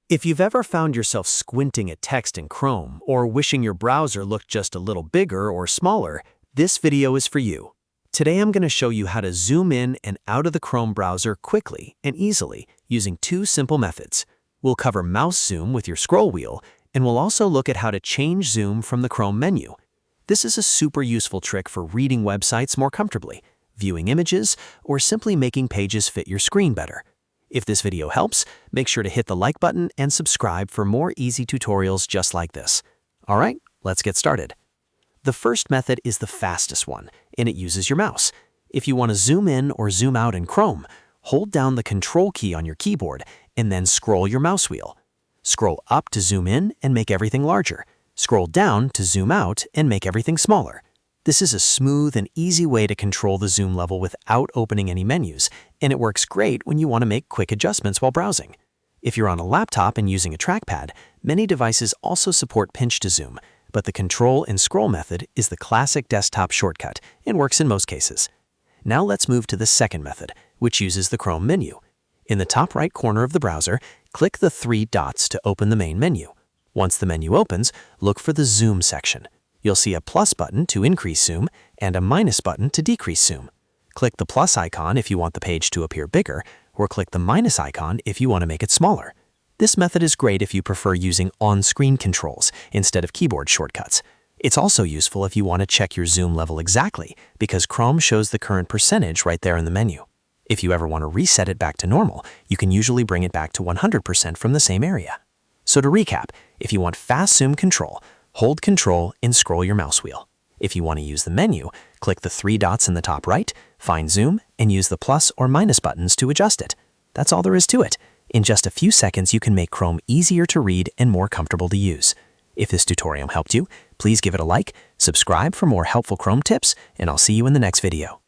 If you've ever found yourself squinting at text in Chrome or wishing your browser looked just a little bigger or smaller, this video is for you. Today I'm going to show you how to zoom in and out of the Chrome browser quickly and easily using two simple methods. We'll cover mouse zoom with your scroll wheel, and we'll also look at how to change zoom from the Chrome menu. This is a super useful trick for reading websites more comfortably, viewing images, or simply making pages fit your screen better. If this video helps, make sure to hit the like button and subscribe for more easy tutorials just like this. All right, let's get started. The first method is the fastest one, and it uses your mouse. If you want to zoom in or zoom out in Chrome, hold down the Ctrl key on your keyboard and then scroll your mouse wheel. Scroll up to zoom in and make everything larger. Scroll down to zoom out and make everything smaller. This is a smooth and easy way to control the zoom level without opening any menus, and it works great when you want to make quick adjustments while browsing. If you're on a laptop and using a trackpad, many devices also support pinch to zoom, but the Ctrl and scroll method is the classic desktop shortcut and works in most cases. Now let's move to the second method, which uses the Chrome menu. In the top right corner of the browser, click the three dots to open the main menu. Once the menu opens, look for the Zoom section. You'll see a plus button to increase zoom and a minus button to decrease zoom. Click the plus icon if you want the page to appear bigger, or click the minus icon if you want to make it smaller. This method is great if you prefer using on-screen controls instead of keyboard shortcuts. It's also useful if you want to check your zoom level exactly, because Chrome shows the current percentage right there in the menu. If you ever want to reset it back to normal, you can usually bring it back to 100% from the same area. So to recap, if you want fast zoom control, hold Ctrl and scroll your mouse wheel. If you want to use the menu, click the three dots in the top right, find Zoom, and use the plus or minus buttons to adjust it. That's all there is to it. In just a few seconds, you can make Chrome easier to read and more comfortable to use. If this tutorial helped you, please give it a like, subscribe for more helpful Chrome tips, and I'll see you in the next video.